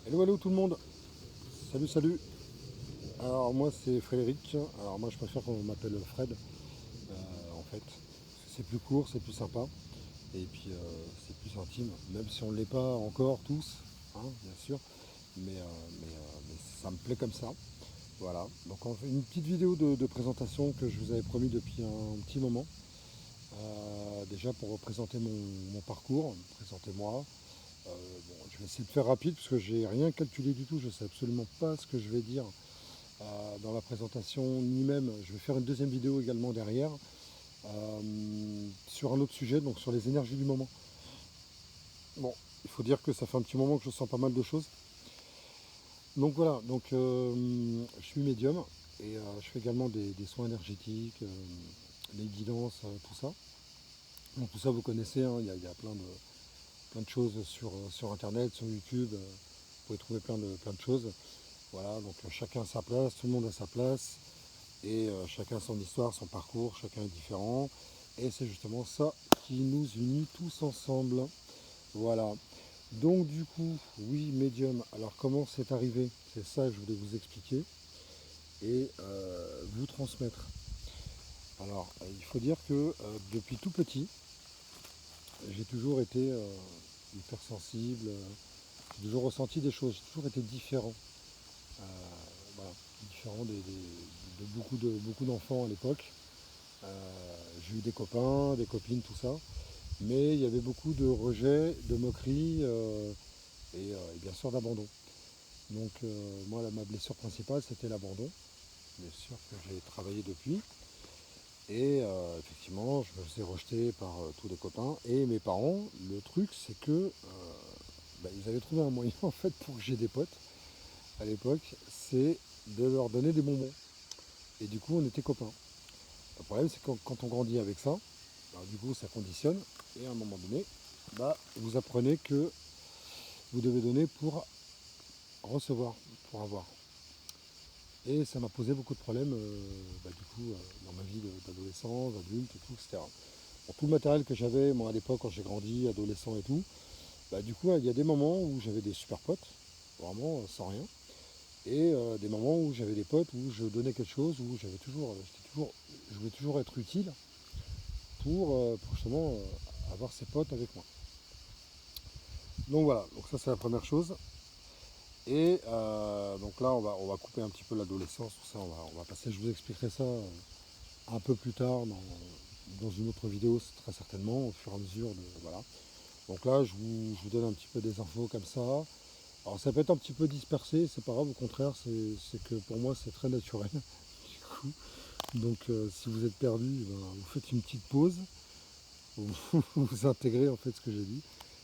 Hello, hello tout le monde. Salut, salut. Alors moi c'est Frédéric. Alors moi je préfère qu'on m'appelle Fred, en fait. C'est plus court, c'est plus sympa. Et puis c'est plus intime, même si on ne l'est pas encore tous, hein, bien sûr. Mais ça me plaît comme ça. Voilà. Donc on fait une petite vidéo de présentation que je vous avais promis depuis un petit moment. Déjà pour présenter mon parcours, présenter moi. Bon, je vais essayer de faire rapide parce que j'ai rien calculé du tout. Je ne sais absolument pas ce que je vais dire dans la présentation, ni même, je vais faire une deuxième vidéo également derrière, sur un autre sujet, donc sur les énergies du moment. Bon, il faut dire que ça fait un petit moment que je sens pas mal de choses. Donc voilà, je suis médium et je fais également des soins énergétiques, des guidances, tout ça. Donc tout ça vous connaissez, hein, il y a plein de choses sur internet, sur YouTube, vous pouvez trouver plein de choses. Voilà, donc chacun a sa place, tout le monde a sa place. Et chacun a son histoire, son parcours, chacun est différent. Et c'est justement ça qui nous unit tous ensemble. Voilà. Donc du coup, oui, médium. Alors comment c'est arrivé? C'est ça que je voulais vous expliquer et vous transmettre. Alors, il faut dire que depuis tout petit, j'ai toujours été hypersensible, j'ai toujours ressenti des choses, j'ai toujours été différent. Euh, voilà, différent de beaucoup d'enfants à l'époque. J'ai eu des copains, des copines, tout ça. Mais il y avait beaucoup de rejets, de moqueries et bien sûr d'abandon. Donc moi, ma blessure principale, c'était l'abandon. Bien sûr que j'ai travaillé depuis. Et effectivement, je me faisais rejeter par tous les copains. Et mes parents, le truc, c'est que ils avaient trouvé un moyen en fait pour que j'ai des potes à l'époque, c'est de leur donner des bonbons. Et du coup, on était copains. Le problème, c'est que quand on grandit avec ça, bah, du coup, ça conditionne. Et à un moment donné, vous apprenez que vous devez donner pour recevoir, pour avoir. Et ça m'a posé beaucoup de problèmes, dans ma vie d'adolescent, d'adulte et tout, etc. Pour tout le matériel que j'avais, moi, à l'époque, quand j'ai grandi, adolescent et tout, du coup, il y a des moments où j'avais des super potes, vraiment sans rien. Et des moments où j'avais des potes où je donnais quelque chose, où je voulais toujours être utile pour justement avoir ces potes avec moi. Donc voilà, donc ça c'est la première chose. Et donc là on va couper un petit peu l'adolescence, tout ça, on va passer, je vous expliquerai ça un peu plus tard dans une autre vidéo, très certainement, au fur et à mesure de. Voilà. Donc là je vous donne un petit peu des infos comme ça. Alors ça peut être un petit peu dispersé, c'est pas grave, au contraire, c'est que pour moi c'est très naturel. Du coup. Donc si vous êtes perdu, vous faites une petite pause, vous intégrez en fait ce que j'ai dit,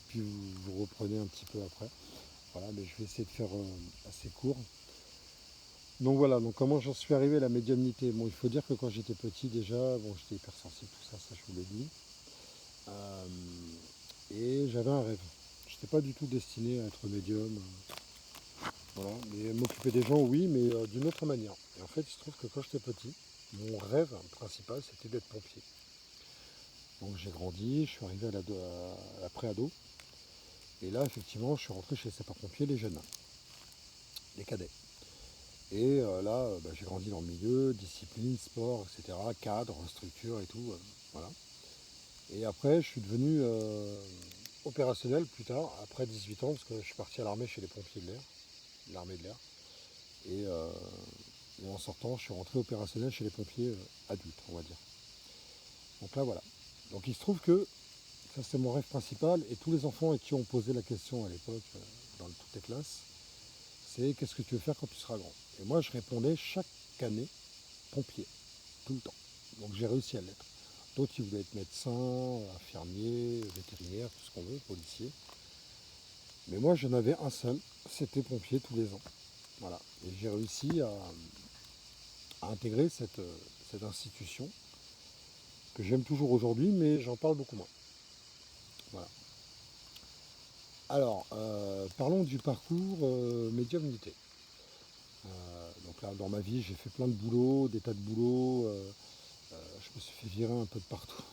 puis vous reprenez un petit peu après. Voilà, mais je vais essayer de faire assez court. Donc voilà, donc comment j'en suis arrivé à la médiumnité. Bon, il faut dire que quand j'étais petit déjà, bon, j'étais hypersensible, tout ça, ça je vous l'ai dit. Euh, et j'avais un rêve. Je n'étais pas du tout destiné à être médium. Voilà, mais m'occuper des gens, oui, mais d'une autre manière. Et en fait, il se trouve que quand j'étais petit, mon rêve principal, c'était d'être pompier. Donc j'ai grandi, je suis arrivé à la pré-ado. Et là, effectivement, je suis rentré chez les sapeurs-pompiers, les jeunes, les cadets. Et j'ai grandi dans le milieu, discipline, sport, etc., cadre, structure et tout. Voilà. Et après, je suis devenu opérationnel plus tard, après 18 ans, parce que je suis parti à l'armée chez les pompiers de l'air, l'armée de l'air. Et, euh, et en sortant, je suis rentré opérationnel chez les pompiers adultes, on va dire. Donc là, voilà. Donc il se trouve que ça, c'est mon rêve principal. Et tous les enfants à qui ont posé la question à l'époque, dans toutes les classes, c'est qu'est-ce que tu veux faire quand tu seras grand? Et moi, je répondais chaque année pompier, tout le temps. Donc j'ai réussi à l'être. D'autres, ils voulaient être médecins, infirmiers, vétérinaires, tout ce qu'on veut, policiers. Mais moi, j'en avais un seul, c'était pompier tous les ans. Voilà. Et j'ai réussi à intégrer cette institution que j'aime toujours aujourd'hui, mais j'en parle beaucoup moins. Voilà. Alors, parlons du parcours médiumnité. Donc là, dans ma vie, j'ai fait plein de boulots, des tas de boulots. Je me suis fait virer un peu de partout.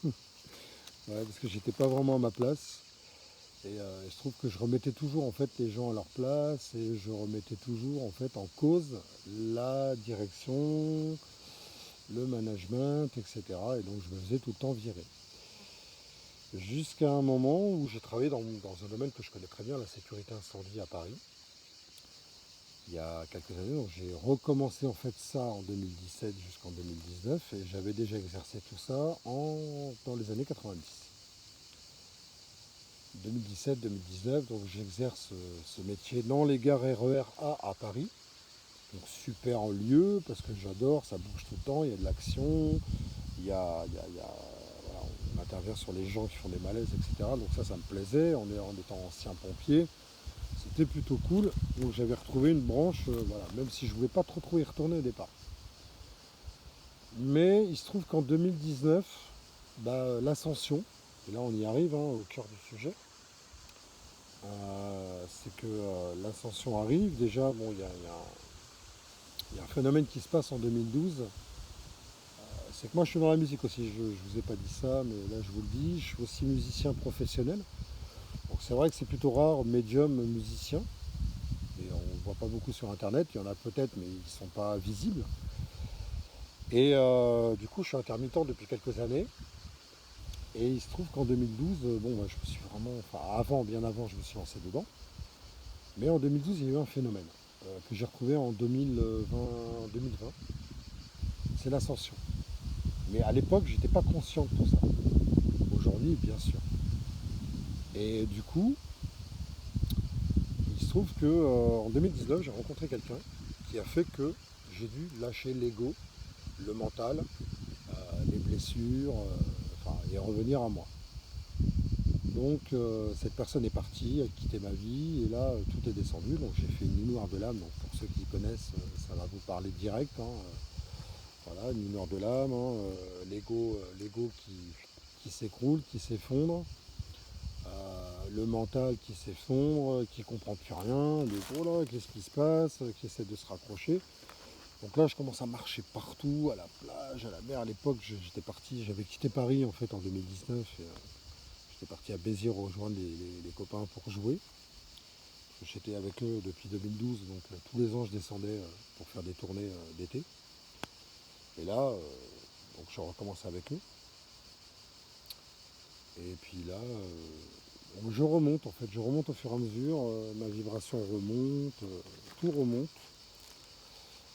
Ouais, parce que j'étais pas vraiment à ma place. Et il se trouve que je remettais toujours en fait les gens à leur place et je remettais toujours en fait en cause la direction, le management, etc. Et donc je me faisais tout le temps virer. Jusqu'à un moment où j'ai travaillé dans un domaine que je connais très bien, la sécurité incendie à Paris, il y a quelques années. Donc j'ai recommencé en fait ça en 2017 jusqu'en 2019 et j'avais déjà exercé tout ça dans les années 90. 2017-2019, donc j'exerce ce métier dans les gares RER A à Paris. Donc super en lieu parce que j'adore, ça bouge tout le temps, il y a de l'action, voilà, on intervient sur les gens qui font des malaises, etc. Donc ça me plaisait, en étant ancien pompier, c'était plutôt cool. Donc j'avais retrouvé une branche, voilà, même si je ne voulais pas trop y retourner au départ. Mais il se trouve qu'en 2019, l'ascension, et là on y arrive au cœur du sujet, c'est que l'ascension arrive. Déjà, bon, il y a un phénomène qui se passe en 2012. C'est que moi je suis dans la musique aussi, je ne vous ai pas dit ça, mais là je vous le dis, je suis aussi musicien professionnel. Donc c'est vrai que c'est plutôt rare, médium, musicien. Et on ne voit pas beaucoup sur internet, il y en a peut-être, mais ils ne sont pas visibles. Et du coup je suis intermittent depuis quelques années. Et il se trouve qu'en 2012, bon, je me suis vraiment, enfin bien avant, je me suis lancé dedans. Mais en 2012, il y a eu un phénomène que j'ai retrouvé en 2020. C'est l'ascension. Mais à l'époque, j'étais pas conscient de tout ça. Aujourd'hui, bien sûr. Et du coup, il se trouve que en 2019, j'ai rencontré quelqu'un qui a fait que j'ai dû lâcher l'ego, le mental, les blessures, et revenir à moi. Donc cette personne est partie, a quitté ma vie, et là tout est descendu. Donc j'ai fait une nuit noire de l'âme. Donc pour ceux qui connaissent, ça va vous parler direct. Voilà, une nuit noire de l'âme, l'ego qui s'écroule, qui s'effondre, le mental qui s'effondre, qui comprend plus rien, l'ego là, qu'est-ce qui se passe, qui essaie de se raccrocher. Donc là je commence à marcher partout, à la plage, à la mer. À l'époque j'étais parti, j'avais quitté Paris en fait en 2019. J'étais parti à Béziers rejoindre les copains pour jouer. J'étais avec eux depuis 2012, donc tous les ans je descendais pour faire des tournées d'été. Et là, donc je recommence avec eux. Et puis là, je remonte en fait, je remonte au fur et à mesure, ma vibration remonte, tout remonte.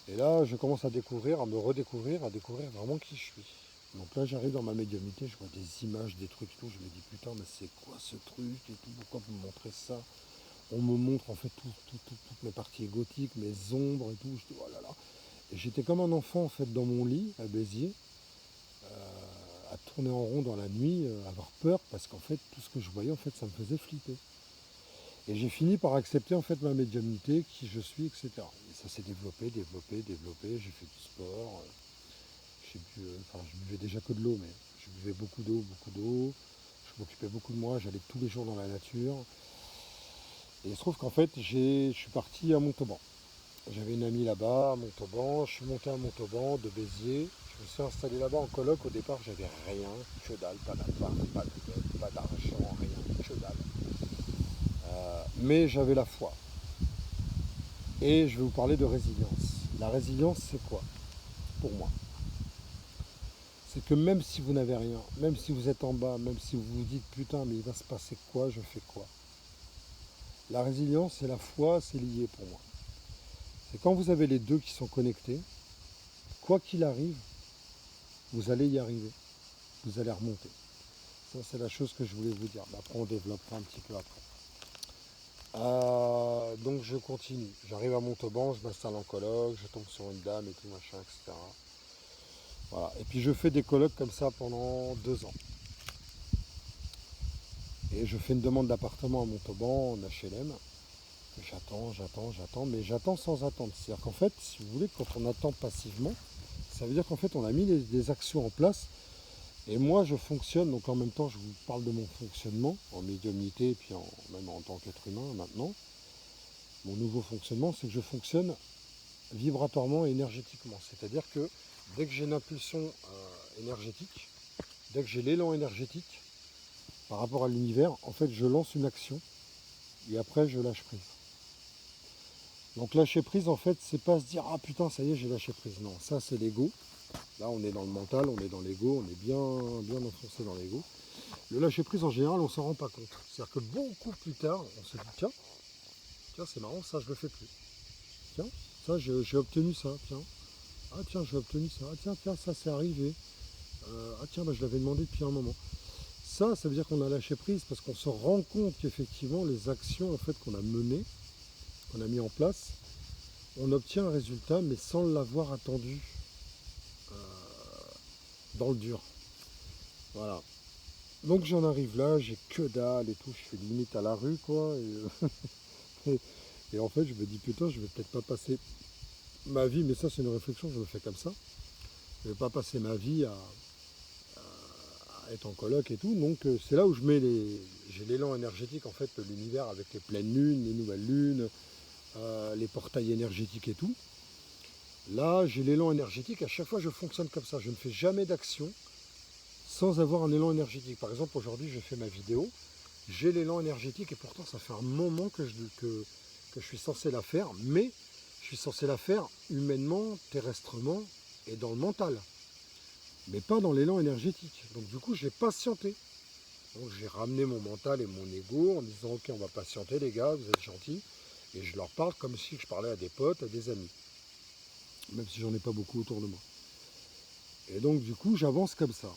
Et là, je commence à découvrir, à me redécouvrir, à découvrir vraiment qui je suis. Donc là, j'arrive dans ma médiumnité, je vois des images, des trucs et tout. Je me dis putain, mais c'est quoi ce truc et tout, pourquoi vous me montrez ça? On me montre en fait toutes mes parties égotiques, mes ombres et tout. Je dis oh là là. Et j'étais comme un enfant en fait dans mon lit à Béziers, à tourner en rond dans la nuit, à avoir peur parce qu'en fait tout ce que je voyais en fait ça me faisait flipper. Et j'ai fini par accepter en fait ma médiumnité, qui je suis, etc. Et ça s'est développé. J'ai fait du sport. Je buvais déjà que de l'eau, mais je buvais beaucoup d'eau. Je m'occupais beaucoup de moi, j'allais tous les jours dans la nature. Et il se trouve qu'en fait, je suis parti à Montauban. J'avais une amie là-bas à Montauban, je suis monté à Montauban de Béziers. Je me suis installé là-bas en coloc. Au départ, j'avais rien, que dalle, pas d'appart, pas de gosse, pas d'argent, rien, que dalle. Mais j'avais la foi. Et je vais vous parler de résilience. La résilience, c'est quoi pour moi? C'est que même si vous n'avez rien, même si vous êtes en bas, même si vous vous dites putain, mais il va se passer quoi, je fais quoi? La résilience et la foi, c'est lié pour moi. C'est quand vous avez les deux qui sont connectés, quoi qu'il arrive, vous allez y arriver. Vous allez remonter. Ça, c'est la chose que je voulais vous dire. Après, on développera un petit peu après. Donc, je continue. J'arrive à Montauban, je m'installe en coloc, je tombe sur une dame et tout, machin, etc. Voilà. Et puis, je fais des colocs comme ça pendant 2 ans. Et je fais une demande d'appartement à Montauban, en HLM. J'attends, mais j'attends sans attendre. C'est-à-dire qu'en fait, si vous voulez, quand on attend passivement, ça veut dire qu'en fait, on a mis des actions en place. Et moi, je fonctionne, donc en même temps, je vous parle de mon fonctionnement en médiumnité et puis même en tant qu'être humain maintenant. Mon nouveau fonctionnement, c'est que je fonctionne vibratoirement et énergétiquement. C'est-à-dire que dès que j'ai une impulsion énergétique, dès que j'ai l'élan énergétique, par rapport à l'univers, en fait, je lance une action et après, je lâche prise. Donc lâcher prise, en fait, c'est pas se dire ah putain, ça y est, j'ai lâché prise. Non, ça c'est l'ego. Là, on est dans le mental, on est dans l'ego, on est bien enfoncé dans l'ego. Le lâcher prise, en général, on s'en rend pas compte. C'est-à-dire que beaucoup plus tard, on se dit tiens, c'est marrant, ça je le fais plus. Tiens, ça j'ai obtenu ça, tiens. Ah tiens, j'ai obtenu ça. Ah tiens, ça c'est arrivé. Ah tiens, bah, je l'avais demandé depuis un moment. Ça veut dire qu'on a lâché prise parce qu'on se rend compte qu'effectivement les actions en fait qu'on a menées, qu'on a mis en place, on obtient un résultat mais sans l'avoir attendu dans le dur. Voilà. Donc j'en arrive là, j'ai que dalle et tout, je suis limite à la rue quoi. Et en fait je me dis putain je vais peut-être pas passer ma vie, mais ça c'est une réflexion, je me fais comme ça. Je vais pas passer ma vie à être en coloc et tout. Donc c'est là où j'ai l'élan énergétique en fait de l'univers avec les pleines lunes, les nouvelles lunes, les portails énergétiques et tout. Là j'ai l'élan énergétique, à chaque fois je fonctionne comme ça, je ne fais jamais d'action sans avoir un élan énergétique. Par exemple aujourd'hui je fais ma vidéo, j'ai l'élan énergétique et pourtant ça fait un moment que je suis censé la faire, mais je suis censé la faire humainement, terrestrement et dans le mental, mais pas dans l'élan énergétique. Donc du coup j'ai patienté. Donc j'ai ramené mon mental et mon ego en disant ok on va patienter les gars, vous êtes gentils. Et je leur parle comme si je parlais à des potes, à des amis. Même si j'en ai pas beaucoup autour de moi. Et donc du coup j'avance comme ça.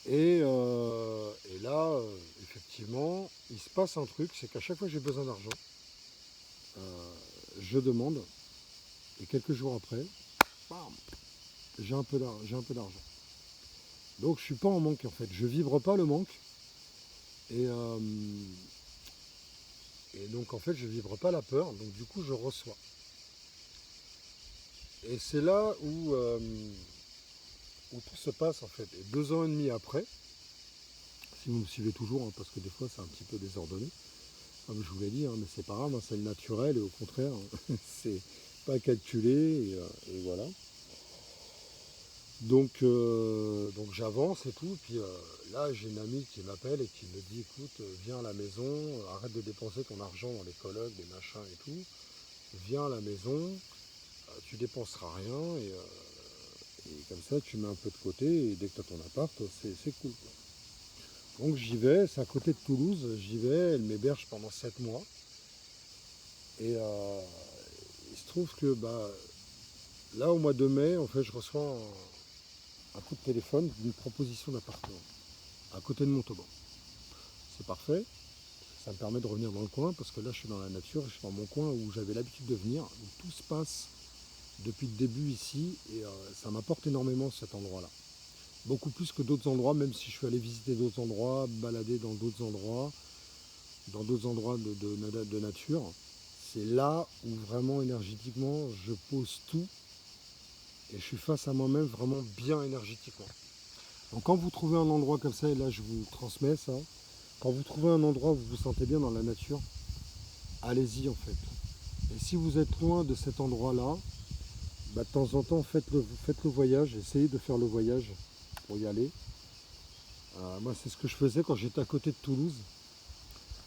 Et là, effectivement, il se passe un truc, c'est qu'à chaque fois que j'ai besoin d'argent, je demande, et quelques jours après, bam, j'ai un peu d'argent. Donc je suis pas en manque en fait, je vibre pas le manque, et, euh, et donc en fait je vibre pas la peur, donc du coup je reçois. Et c'est là où tout se passe en fait. Et 2 ans et demi après, si vous me suivez toujours, hein, parce que des fois c'est un petit peu désordonné, comme je vous l'ai dit, hein, mais c'est pas grave, hein, c'est le naturel et au contraire, c'est pas calculé et voilà. Donc j'avance et tout, puis là j'ai une amie qui m'appelle et qui me dit écoute, viens à la maison, arrête de dépenser ton argent dans les colocs, des machins et tout, viens à la maison, tu dépenseras rien et comme ça tu mets un peu de côté et dès que tu as ton appart, c'est cool. Donc j'y vais, c'est à côté de Toulouse, j'y vais, elle m'héberge pendant 7 mois. Et il se trouve que bah, là, au mois de mai, en fait, je reçois un coup de téléphone d'une proposition d'appartement à côté de Montauban. C'est parfait, ça me permet de revenir dans le coin parce que là, je suis dans la nature, je suis dans mon coin où j'avais l'habitude de venir, où tout se passe depuis le début ici et ça m'apporte énormément cet endroit-là. Beaucoup plus que d'autres endroits, même si je suis allé visiter d'autres endroits, balader dans d'autres endroits de nature. C'est là où vraiment énergétiquement je pose tout et je suis face à moi-même vraiment bien énergétiquement. Donc quand vous trouvez un endroit comme ça, et là je vous transmets ça, quand vous trouvez un endroit où vous vous sentez bien dans la nature, allez-y en fait. Et si vous êtes loin de cet endroit-là, bah, de temps en temps faites le voyage, essayez de faire le voyage pour y aller. Moi c'est ce que je faisais quand j'étais à côté de Toulouse.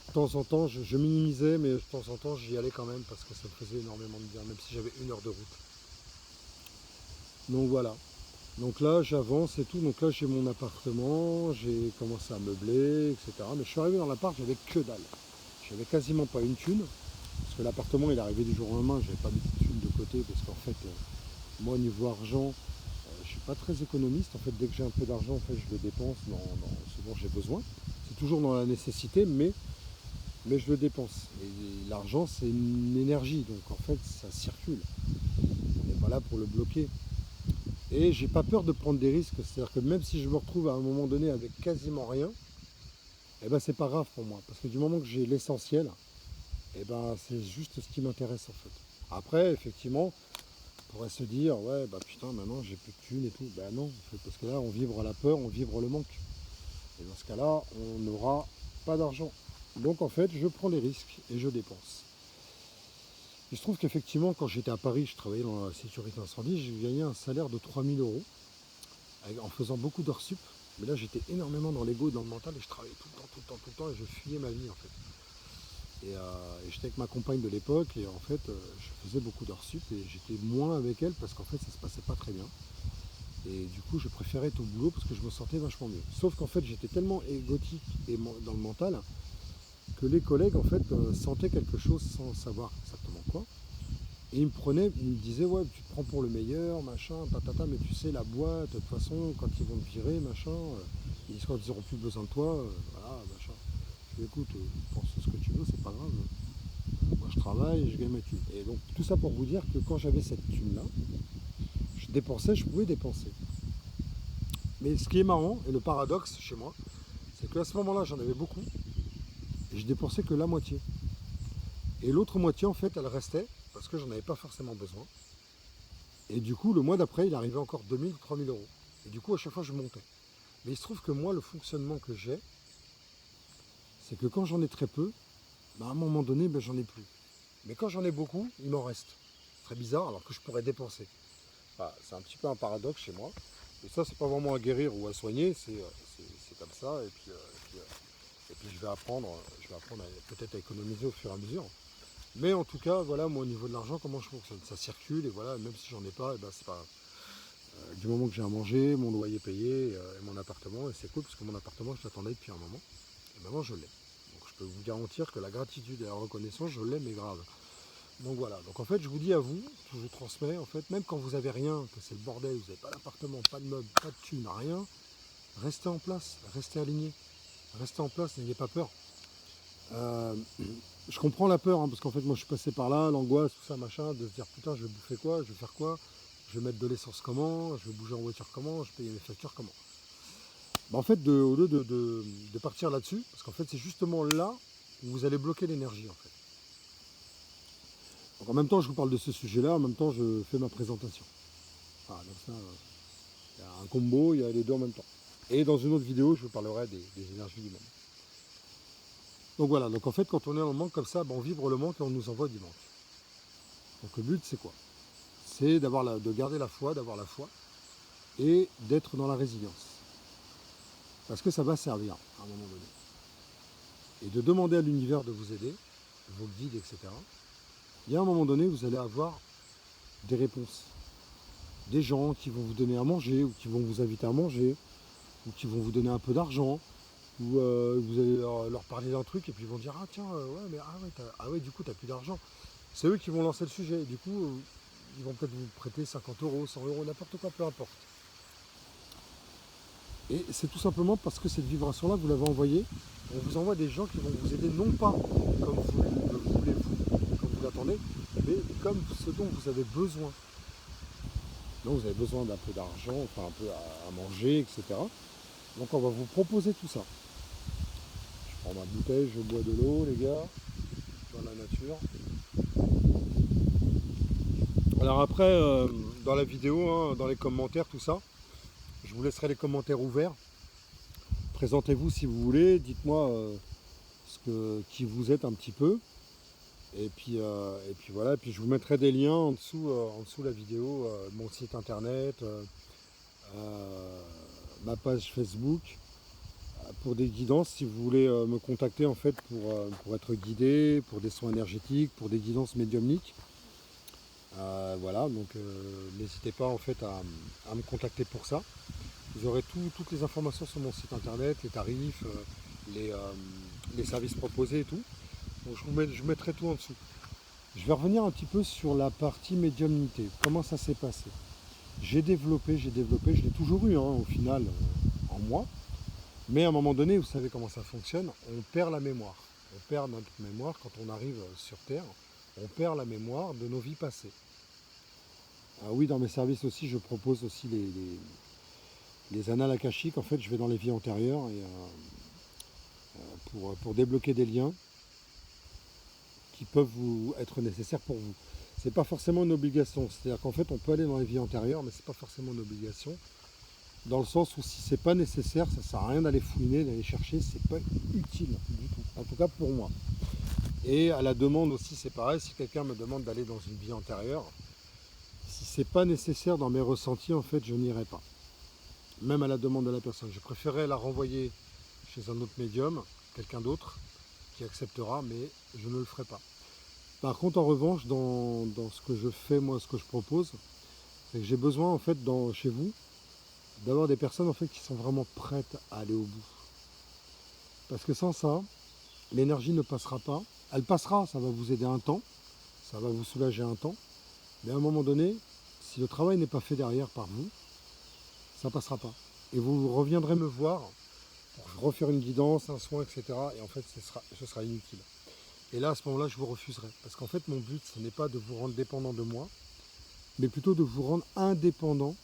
De temps en temps je minimisais, mais de temps en temps j'y allais quand même parce que ça me faisait énormément de bien, même si j'avais 1 heure de route. Donc voilà. Donc là, j'avance et tout. Donc là, j'ai mon appartement, j'ai commencé à meubler, etc. Mais je suis arrivé dans l'appart, j'avais que dalle. J'avais quasiment pas une thune. Parce que l'appartement, il est arrivé du jour au lendemain. J'avais pas mis de thune de côté. Parce qu'en fait, moi, niveau argent, je suis pas très économiste. En fait, dès que j'ai un peu d'argent, en fait, je le dépense dans ce dont j'ai besoin. C'est toujours dans la nécessité, mais je le dépense. Et l'argent, c'est une énergie. Donc en fait, ça circule. On n'est pas là pour le bloquer. Et j'ai pas peur de prendre des risques, c'est-à-dire que même si je me retrouve à un moment donné avec quasiment rien, eh ben c'est pas grave pour moi, parce que du moment que j'ai l'essentiel, eh ben c'est juste ce qui m'intéresse en fait. Après, effectivement, on pourrait se dire, ouais bah putain maintenant j'ai plus de thunes et tout. Ben non, en fait, parce que là on vibre la peur, on vibre le manque. Et dans ce cas-là, on n'aura pas d'argent. Donc en fait, je prends les risques et je dépense. Il se trouve qu'effectivement, quand j'étais à Paris, je travaillais dans la sécurité incendie, j'ai gagné un salaire de 3 000 € en faisant beaucoup d'heures sup. Mais là, j'étais énormément dans l'ego et dans le mental et je travaillais tout le temps, tout le temps, tout le temps et je fuyais ma vie en fait. Et j'étais avec ma compagne de l'époque et en fait, je faisais beaucoup d'heures sup et j'étais moins avec elle parce qu'en fait, ça se passait pas très bien. Et du coup, je préférais être au boulot parce que je me sentais vachement mieux. Sauf qu'en fait, j'étais tellement égotique et dans le mental que les collègues en fait sentaient quelque chose sans savoir exactement quoi. Et ils me prenaient, ils me disaient ouais tu te prends pour le meilleur, machin, tatata, mais tu sais la boîte, de toute façon quand ils vont te virer, machin, ils disent quand ils n'auront plus besoin de toi, voilà, machin. Je dis écoute, pense ce que tu veux, c'est pas grave. Moi je travaille, je gagne ma thune. Et donc tout ça pour vous dire que quand j'avais cette thune là, je dépensais, je pouvais dépenser. Mais ce qui est marrant, et le paradoxe chez moi, c'est qu'à ce moment-là j'en avais beaucoup, et je dépensais que la moitié. Et l'autre moitié en fait elle restait, parce que j'en avais pas forcément besoin. Et du coup, le mois d'après, il arrivait encore 2000, 3000 euros. Et du coup, à chaque fois, je montais. Mais il se trouve que moi, le fonctionnement que j'ai, c'est que quand j'en ai très peu, bah, à un moment donné, bah, j'en ai plus. Mais quand j'en ai beaucoup, il m'en reste. C'est très bizarre, alors que je pourrais dépenser. Enfin, c'est un petit peu un paradoxe chez moi. Et ça, c'est pas vraiment à guérir ou à soigner, c'est comme ça. Et puis je vais apprendre peut-être à économiser au fur et à mesure. Mais en tout cas, voilà, moi au niveau de l'argent, comment je fonctionne. Ça circule et voilà, même si j'en ai pas, et ben, c'est pas grave. Du moment que j'ai à manger, mon loyer payé et mon appartement, et c'est cool parce que mon appartement, je l'attendais depuis un moment. Et maintenant, je l'ai. Donc je peux vous garantir que la gratitude et la reconnaissance, je l'ai, mais grave. Donc voilà, donc en fait, je vous dis à vous, je vous transmets, en fait, même quand vous avez rien, que c'est le bordel, vous n'avez pas d'appartement, pas de meubles, pas de thunes, rien, restez en place, restez alignés, restez en place, n'ayez pas peur. Euh, je comprends la peur, hein, parce qu'en fait, moi, je suis passé par là, l'angoisse, tout ça, machin, de se dire, putain, je vais bouffer quoi, je vais faire quoi, je vais mettre de l'essence comment, je vais bouger en voiture comment, je vais payer mes factures comment. Bah, en fait, au lieu de partir là-dessus, parce qu'en fait, c'est justement là où vous allez bloquer l'énergie, en fait. Donc en même temps, je vous parle de ce sujet-là, en même temps, je fais ma présentation. Voilà, donc ça, il y a un combo, il y a les deux en même temps. Et dans une autre vidéo, je vous parlerai des énergies du monde. Donc voilà, donc en fait, quand on est en manque comme ça, on vibre le manque et on nous envoie du manque. Donc le but, c'est quoi? C'est de garder la foi, d'avoir la foi et d'être dans la résilience. Parce que ça va servir à un moment donné. Et de demander à l'univers de vous aider, vos guides, etc. Il y a un moment donné, vous allez avoir des réponses. Des gens qui vont vous donner à manger, ou qui vont vous inviter à manger, ou qui vont vous donner un peu d'argent, ou vous allez leur parler d'un truc et puis ils vont dire ah tiens, ouais, mais ah ouais, du coup, tu n'as plus d'argent. C'est eux qui vont lancer le sujet. Et du coup, ils vont peut-être vous prêter 50 euros, 100 euros, n'importe quoi, peu importe. Et c'est tout simplement parce que cette vibration-là, vous l'avez envoyée. On vous envoie des gens qui vont vous aider, non pas comme vous le voulez, comme vous l'attendez, mais comme ce dont vous avez besoin. Donc vous avez besoin d'un peu d'argent, enfin un peu à manger, etc. Donc on va vous proposer tout ça. Je prends ma bouteille, je bois de l'eau, les gars, dans la nature. Alors après, dans la vidéo, hein, dans les commentaires, tout ça, je vous laisserai les commentaires ouverts. Présentez-vous si vous voulez, dites-moi qui vous êtes un petit peu. Et puis voilà, et puis je vous mettrai des liens en dessous la vidéo, mon site internet, ma page Facebook, pour des guidances si vous voulez me contacter en fait pour être guidé, pour des soins énergétiques, pour des guidances médiumniques. Voilà, donc n'hésitez pas en fait à me contacter pour ça. Vous aurez toutes les informations sur mon site internet, les tarifs, les services proposés et tout. Donc je mettrai tout en dessous. Je vais revenir un petit peu sur la partie médiumnité. Comment ça s'est passé? J'ai développé, je l'ai toujours eu au final en moi. Mais à un moment donné, vous savez comment ça fonctionne, on perd la mémoire. On perd notre mémoire quand on arrive sur Terre. On perd la mémoire de nos vies passées. Ah oui, dans mes services aussi, je propose aussi les annales akashiques. En fait, je vais dans les vies antérieures et, pour débloquer des liens qui peuvent être nécessaires pour vous. C'est pas forcément une obligation. C'est-à-dire qu'en fait, on peut aller dans les vies antérieures, mais c'est pas forcément une obligation. Dans le sens où si c'est pas nécessaire, ça sert à rien d'aller fouiner, d'aller chercher, c'est pas utile du tout. En tout cas pour moi. Et à la demande aussi, c'est pareil. Si quelqu'un me demande d'aller dans une vie antérieure, si c'est pas nécessaire dans mes ressentis, en fait, je n'irai pas. même à la demande de la personne. Je préférerais la renvoyer chez un autre médium, quelqu'un d'autre, qui acceptera, mais je ne le ferai pas. Par contre, en revanche, dans ce que je fais, moi, ce que je propose, c'est que j'ai besoin, en fait, chez vous, d'avoir des personnes, en fait, qui sont vraiment prêtes à aller au bout. Parce que sans ça, l'énergie ne passera pas. Elle passera, ça va vous aider un temps, ça va vous soulager un temps, mais à un moment donné, si le travail n'est pas fait derrière par vous, ça ne passera pas. Et vous reviendrez me voir pour refaire une guidance, un soin, etc. Et en fait, ce sera inutile. Et là, à ce moment-là, je vous refuserai. Parce qu'en fait, mon but, ce n'est pas de vous rendre dépendant de moi, mais plutôt de vous rendre indépendant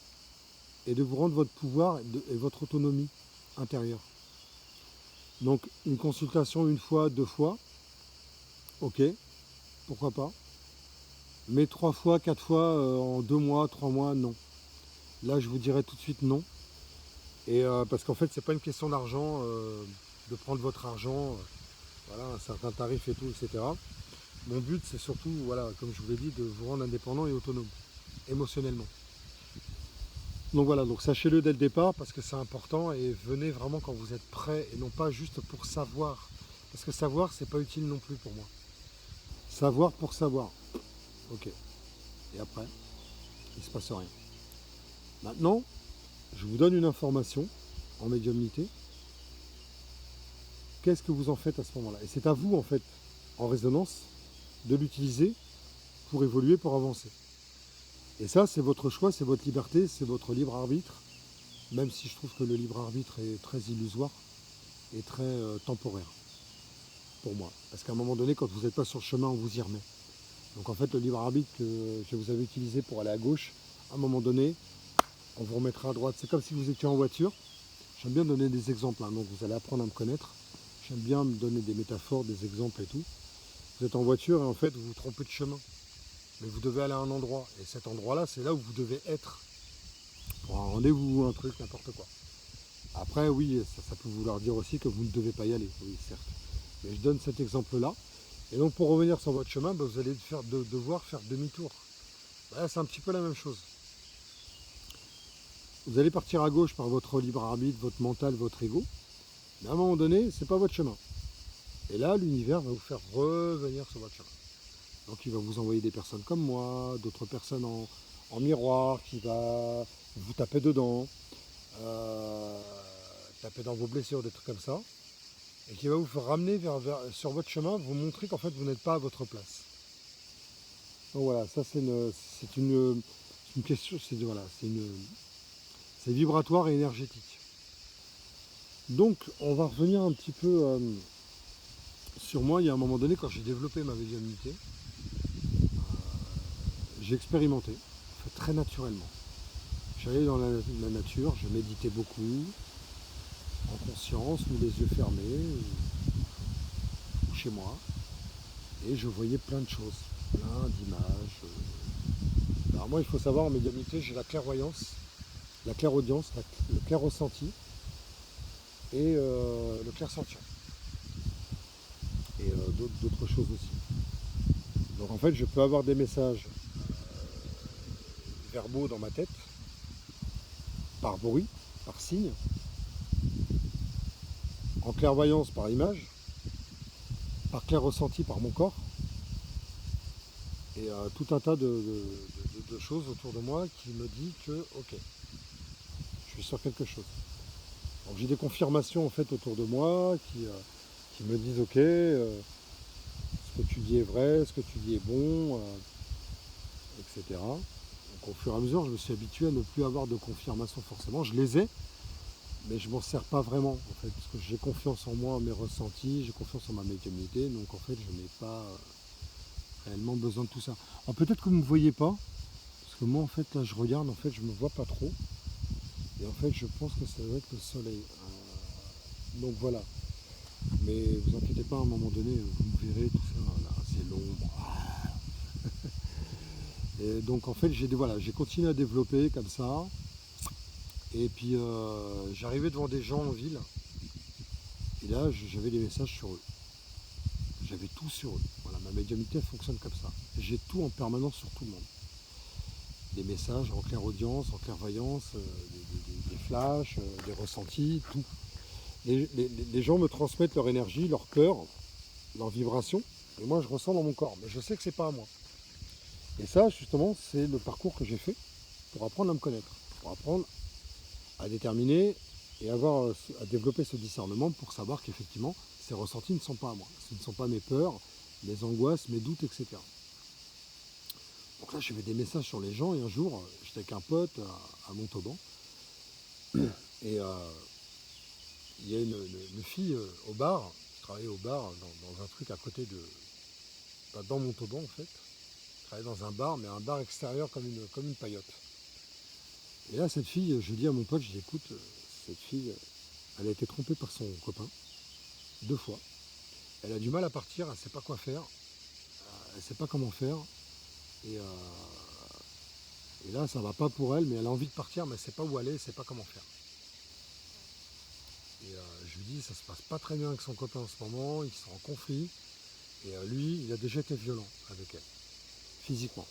et de vous rendre votre pouvoir et votre autonomie intérieure. Donc, une consultation une fois, 2 fois, ok, pourquoi pas. Mais 3 fois, 4 fois, en 2 mois, 3 mois, non. Là, je vous dirai tout de suite non. Et parce qu'en fait, c'est pas une question d'argent, de prendre votre argent, voilà, un certain tarif et tout, etc. Mon but, c'est surtout, voilà, comme je vous l'ai dit, de vous rendre indépendant et autonome, émotionnellement. Donc voilà, donc sachez-le dès le départ parce que c'est important et venez vraiment quand vous êtes prêt et non pas juste pour savoir. Parce que savoir, c'est pas utile non plus pour moi. Savoir pour savoir. Ok. Et après, il ne se passe rien. Maintenant, je vous donne une information en médiumnité. Qu'est-ce que vous en faites à ce moment-là? Et c'est à vous, en fait, en résonance, de l'utiliser pour évoluer, pour avancer. Et ça, c'est votre choix, c'est votre liberté, c'est votre libre arbitre, même si je trouve que le libre arbitre est très illusoire et très temporaire, pour moi. Parce qu'à un moment donné, quand vous n'êtes pas sur le chemin, on vous y remet. Donc en fait, le libre arbitre que vous avez utilisé pour aller à gauche, à un moment donné, on vous remettra à droite. C'est comme si vous étiez en voiture. J'aime bien donner des exemples, hein, donc vous allez apprendre à me connaître. J'aime bien me donner des métaphores, des exemples et tout. Vous êtes en voiture et en fait, vous vous trompez de chemin. Mais vous devez aller à un endroit. Et cet endroit-là, c'est là où vous devez être. Pour un rendez-vous, un truc, n'importe quoi. Après, oui, ça peut vouloir dire aussi que vous ne devez pas y aller. Oui, certes. Mais je donne cet exemple-là. Et donc, pour revenir sur votre chemin, vous allez devoir faire demi-tour. Là, c'est un petit peu la même chose. Vous allez partir à gauche par votre libre arbitre, votre mental, votre ego. Mais à un moment donné, ce n'est pas votre chemin. Et là, l'univers va vous faire revenir sur votre chemin. Donc il va vous envoyer des personnes comme moi, d'autres personnes en miroir qui va vous taper dedans, taper dans vos blessures, des trucs comme ça, et qui va vous faire ramener sur votre chemin, vous montrer qu'en fait vous n'êtes pas à votre place. Donc voilà, ça c'est une question, c'est vibratoire et énergétique. Donc on va revenir un petit peu sur moi. Il y a un moment donné, quand j'ai développé ma médiumnité, j'ai expérimenté, en fait, très naturellement. J'allais dans la nature, je méditais beaucoup, en conscience, ou les yeux fermés, ou chez moi, et je voyais plein de choses, plein d'images. Alors moi, il faut savoir, en médiumnité, j'ai la clairvoyance, la clairaudience, le clair ressenti et le clair sentient. Et d'autres choses aussi. Donc en fait, je peux avoir des messages verbaux dans ma tête, par bruit, par signe, en clairvoyance par image, par clair ressenti par mon corps, et tout un tas de choses autour de moi qui me dit que, ok, je suis sur quelque chose. Donc j'ai des confirmations en fait autour de moi qui me disent, ok, ce que tu dis est vrai, ce que tu dis est bon, etc. Donc au fur et à mesure, je me suis habitué à ne plus avoir de confirmations forcément. Je les ai, mais je m'en sers pas vraiment en fait, parce que j'ai confiance en moi, en mes ressentis, j'ai confiance en ma médiumnité, donc en fait je n'ai pas réellement besoin de tout ça. Alors peut-être que vous ne me voyez pas, parce que moi en fait là je regarde, en fait je me vois pas trop, et en fait je pense que ça doit être le soleil. Donc voilà. Mais vous inquiétez pas, à un moment donné, vous me verrez, tout ça, là, c'est l'ombre. Et donc en fait j'ai continué à développer comme ça. Et puis j'arrivais devant des gens en ville. Et là j'avais des messages sur eux. J'avais tout sur eux. Voilà, ma médiumnité fonctionne comme ça. J'ai tout en permanence sur tout le monde. des messages en clairaudience, en clairvoyance, des flashs, des ressentis, tout. Les gens me transmettent leur énergie, leur peur, leur vibration, et moi je ressens dans mon corps, mais je sais que c'est pas à moi. Et ça, justement, c'est le parcours que j'ai fait pour apprendre à me connaître, pour apprendre à déterminer et à développer ce discernement pour savoir qu'effectivement, ces ressentis ne sont pas à moi. Ce ne sont pas mes peurs, mes angoisses, mes doutes, etc. Donc là, je fais des messages sur les gens et un jour, j'étais avec un pote à Montauban et il y a une fille au bar, qui travaillait au bar dans un truc à côté dans Montauban en fait. Elle travaillait dans un bar, mais un bar extérieur comme une paillote. Et là, cette fille, je dis à mon pote, je dis écoute, cette fille, elle a été trompée par son copain, 2 fois. Elle a du mal à partir, elle ne sait pas quoi faire, elle ne sait pas comment faire. Et là, ça ne va pas pour elle, mais elle a envie de partir, mais elle ne sait pas où aller, elle ne sait pas comment faire. Et je lui dis, ça se passe pas très bien avec son copain en ce moment, ils sont en conflit. Et lui, il a déjà été violent avec elle, physiquement.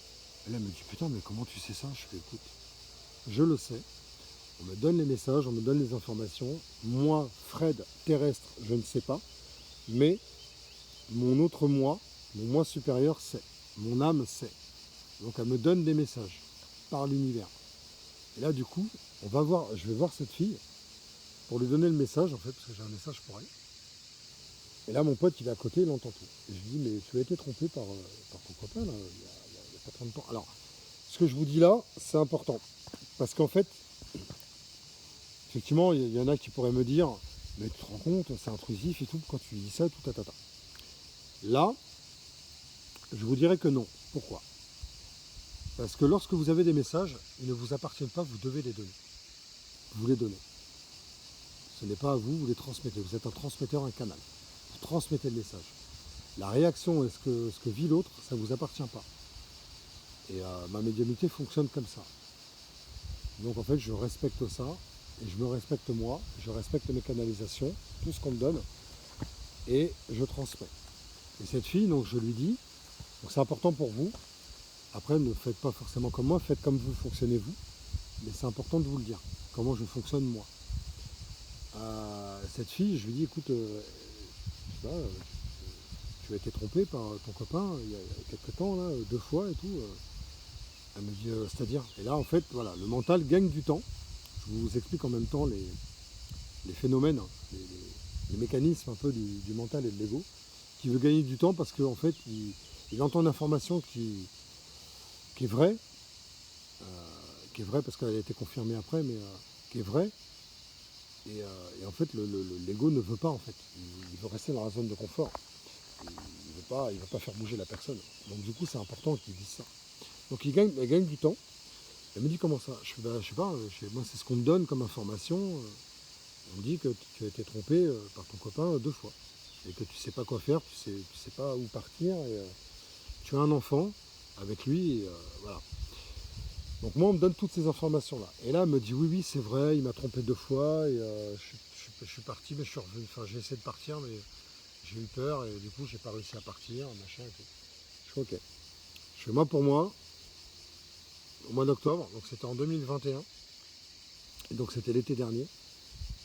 Et là, elle me dit, putain, mais comment tu sais ça? Je fais, écoute, je le sais. On me donne les messages, on me donne les informations. Moi, Fred, terrestre, je ne sais pas. Mais mon autre moi, mon moi supérieur sait. Mon âme sait. Donc elle me donne des messages par l'univers. Et là, du coup, je vais voir cette fille pour lui donner le message, en fait, parce que j'ai un message pour elle. Et là, mon pote, il est à côté, il entend tout. Et je lui dis, mais tu as été trompé par ton copain, là, il y a pas très longtemps. Alors, ce que je vous dis là, c'est important. Parce qu'en fait, effectivement, il y en a qui pourraient me dire, mais tu te rends compte, c'est intrusif et tout, quand tu dis ça, tout tatata. Là, je vous dirais que non. Pourquoi? Parce que lorsque vous avez des messages, ils ne vous appartiennent pas, vous devez les donner. Vous les donnez. Ce n'est pas à vous, vous les transmettez. Vous êtes un transmetteur, un canal. Vous transmettez le message. La réaction et ce que vit l'autre, ça ne vous appartient pas. Et ma médiumnité fonctionne comme ça. Donc en fait, je respecte ça, et je me respecte moi, je respecte mes canalisations, tout ce qu'on me donne, et je transmets. Et cette fille, donc je lui dis, donc c'est important pour vous, après ne faites pas forcément comme moi, faites comme vous fonctionnez vous, mais c'est important de vous le dire, comment je fonctionne moi. Cette fille, je lui dis, écoute, je sais pas, tu as été trompé par ton copain il y a quelques temps, là, 2 fois et tout. Elle me dit, c'est-à-dire, et là en fait, voilà, le mental gagne du temps. Je vous explique en même temps les phénomènes, les mécanismes un peu du mental et de l'ego, qui veut gagner du temps parce qu'en fait, il entend une information qui est vraie, parce qu'elle a été confirmée après, mais qui est vraie. Et en fait, l'ego ne veut pas, en fait. Il veut rester dans la zone de confort. Il ne veut pas faire bouger la personne. Donc du coup, c'est important qu'il dise ça. Donc elle gagne du temps. Elle me dit comment ça? Je sais pas, moi c'est ce qu'on me donne comme information. On me dit que tu as été trompé par ton copain 2 fois. Et que tu sais pas quoi faire, tu sais pas où partir. Et, tu as un enfant avec lui, et, voilà. Donc moi on me donne toutes ces informations-là. Et là elle me dit oui c'est vrai, il m'a trompé 2 fois et je suis parti, mais je suis revenu. Enfin j'ai essayé de partir, mais j'ai eu peur et du coup j'ai pas réussi à partir, machin et tout. Je fais ok. Je fais moi pour moi, au mois d'octobre, donc c'était en 2021, et donc c'était l'été dernier.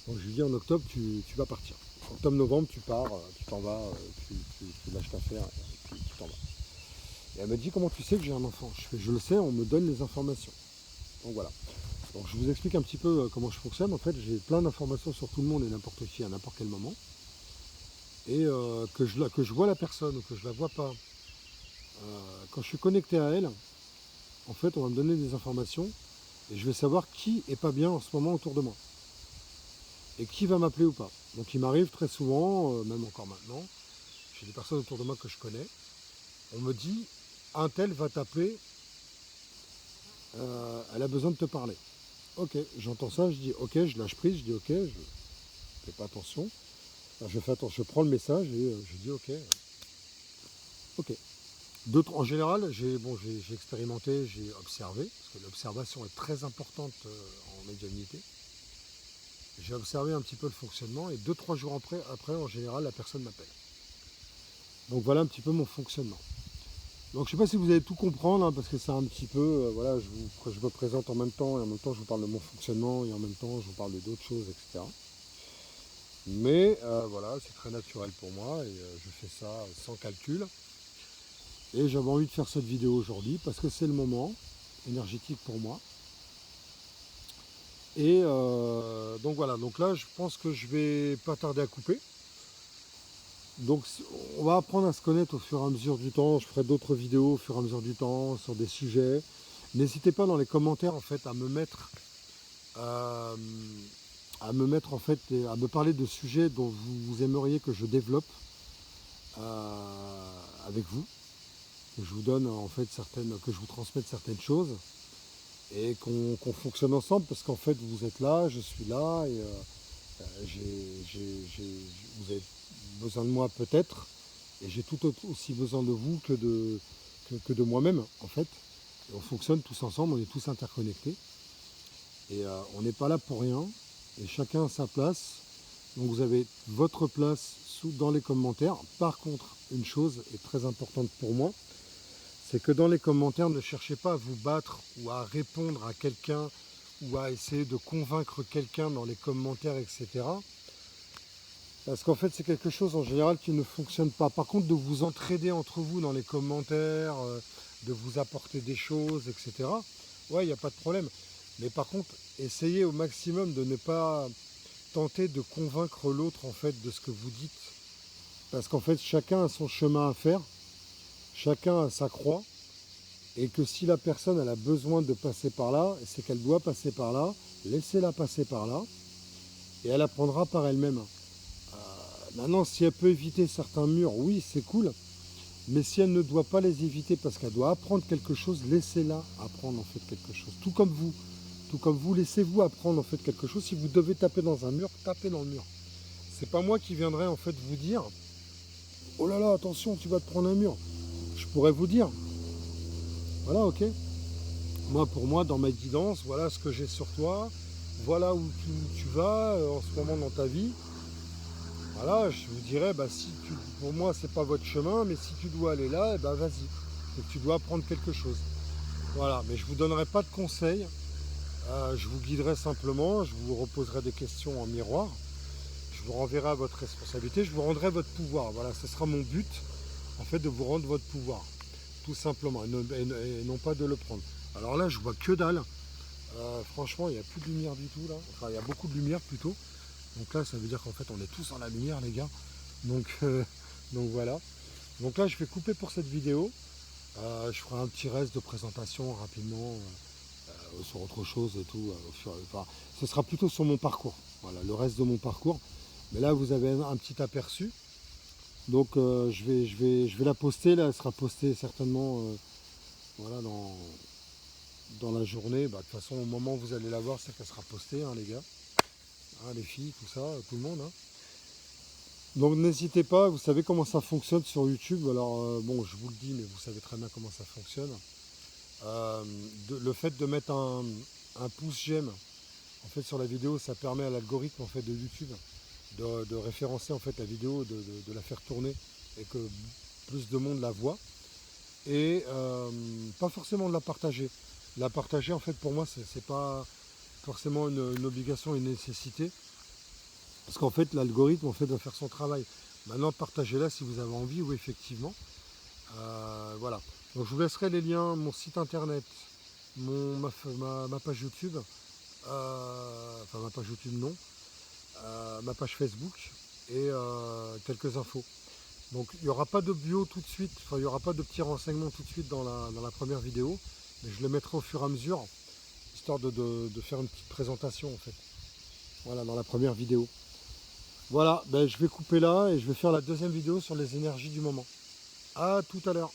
Donc je lui dis en octobre tu vas partir. Octobre-novembre tu pars, tu t'en vas, tu lâches ta affaire et puis tu t'en vas. Et elle me dit comment tu sais que j'ai un enfant? Je fais je le sais, on me donne les informations. Donc voilà. Donc je vous explique un petit peu comment je fonctionne. En fait j'ai plein d'informations sur tout le monde et n'importe qui à n'importe quel moment. Et que je vois la personne ou que je la vois pas, quand je suis connecté à elle, en fait on va me donner des informations et je vais savoir qui est pas bien en ce moment autour de moi. Et qui va m'appeler ou pas. Donc il m'arrive très souvent, même encore maintenant, j'ai des personnes autour de moi que je connais, on me dit, un tel va t'appeler, elle a besoin de te parler. Ok, j'entends ça, je dis ok, je lâche prise, je dis ok, je fais pas attention. Alors, je fais attention, je prends le message et je dis ok. Ok. En général, j'ai expérimenté, j'ai observé, parce que l'observation est très importante en médiumnité. J'ai observé un petit peu le fonctionnement et 2-3 jours après, en général, la personne m'appelle. Donc voilà un petit peu mon fonctionnement. Donc je ne sais pas si vous allez tout comprendre, hein, parce que c'est un petit peu, voilà, je me présente en même temps, et en même temps je vous parle de mon fonctionnement, et en même temps je vous parle d'autres choses, etc. Mais voilà, c'est très naturel pour moi, et je fais ça sans calcul. Et j'avais envie de faire cette vidéo aujourd'hui, parce que c'est le moment énergétique pour moi. Et donc voilà, donc là je pense que je vais pas tarder à couper. Donc on va apprendre à se connaître au fur et à mesure du temps. Je ferai d'autres vidéos au fur et à mesure du temps sur des sujets. N'hésitez pas dans les commentaires en fait à me mettre en fait à me parler de sujets dont vous aimeriez que je développe avec vous, que je vous donne en fait que je vous transmette certaines choses et qu'on fonctionne ensemble parce qu'en fait vous êtes là, je suis là et vous avez besoin de moi peut-être, et j'ai tout aussi besoin de vous que de moi-même en fait. Et on fonctionne tous ensemble, on est tous interconnectés. Et on n'est pas là pour rien, et chacun a sa place. Donc vous avez votre place dans les commentaires. Par contre, une chose est très importante pour moi, c'est que dans les commentaires, ne cherchez pas à vous battre ou à répondre à quelqu'un ou à essayer de convaincre quelqu'un dans les commentaires, etc. Parce qu'en fait, c'est quelque chose en général qui ne fonctionne pas. Par contre, de vous entraider entre vous dans les commentaires, de vous apporter des choses, etc. Ouais, il n'y a pas de problème. Mais par contre, essayez au maximum de ne pas tenter de convaincre l'autre en fait de ce que vous dites. Parce qu'en fait, chacun a son chemin à faire, chacun a sa croix. Et que si la personne elle a besoin de passer par là, c'est qu'elle doit passer par là, laissez-la passer par là, et elle apprendra par elle-même. Maintenant, si elle peut éviter certains murs, oui, c'est cool. Mais si elle ne doit pas les éviter parce qu'elle doit apprendre quelque chose, laissez-la apprendre en fait quelque chose. Tout comme vous. Tout comme vous, laissez-vous apprendre en fait quelque chose. Si vous devez taper dans un mur, tapez dans le mur. C'est pas moi qui viendrai en fait vous dire oh là là, attention, tu vas te prendre un mur. Je pourrais vous dire. Voilà, ok. Moi, pour moi, dans ma guidance, voilà ce que j'ai sur toi. Voilà où tu vas en ce moment dans ta vie. Voilà, je vous dirais, bah, pour moi, c'est pas votre chemin, mais si tu dois aller là, eh ben, vas-y. Donc tu dois apprendre quelque chose. Voilà, mais je ne vous donnerai pas de conseils. Je vous guiderai simplement, je vous reposerai des questions en miroir. Je vous renverrai à votre responsabilité, je vous rendrai votre pouvoir. Voilà, ce sera mon but, en fait, de vous rendre votre pouvoir. Tout simplement, et non pas de le prendre. Alors là, je vois que dalle. Franchement, il n'y a plus de lumière du tout là. Enfin, il y a beaucoup de lumière plutôt. Donc là, ça veut dire qu'en fait, on est tous dans la lumière, les gars. Donc, donc voilà. Donc là, je vais couper pour cette vidéo. Je ferai un petit reste de présentation rapidement sur autre chose et tout. Enfin, ce sera plutôt sur mon parcours. Voilà, le reste de mon parcours. Mais là, vous avez un petit aperçu. Donc, je vais la poster. Là, elle sera postée certainement voilà, dans la journée. Bah, de toute façon, au moment où vous allez la voir, c'est qu'elle sera postée, hein, les gars. Hein, les filles, tout ça, tout le monde. Hein. Donc n'hésitez pas, vous savez comment ça fonctionne sur YouTube. Alors bon, je vous le dis, mais vous savez très bien comment ça fonctionne. Le fait de mettre un pouce j'aime en fait sur la vidéo, ça permet à l'algorithme en fait de YouTube de référencer en fait la vidéo, de la faire tourner et que plus de monde la voit. Et pas forcément de la partager. La partager en fait pour moi c'est pas forcément une obligation, une nécessité. Parce qu'en fait, l'algorithme en fait, doit faire son travail. Maintenant, partagez-la si vous avez envie, oui, effectivement. Voilà. Donc, je vous laisserai les liens, mon site internet, ma page YouTube, enfin ma page YouTube non, ma page Facebook et quelques infos. Donc, il n'y aura pas de bio tout de suite, enfin, il n'y aura pas de petits renseignements tout de suite dans la première vidéo, mais je les mettrai au fur et à mesure, histoire de faire une petite présentation, en fait. Voilà, dans la première vidéo. Voilà, ben je vais couper là et je vais faire la deuxième vidéo sur les énergies du moment. À tout à l'heure.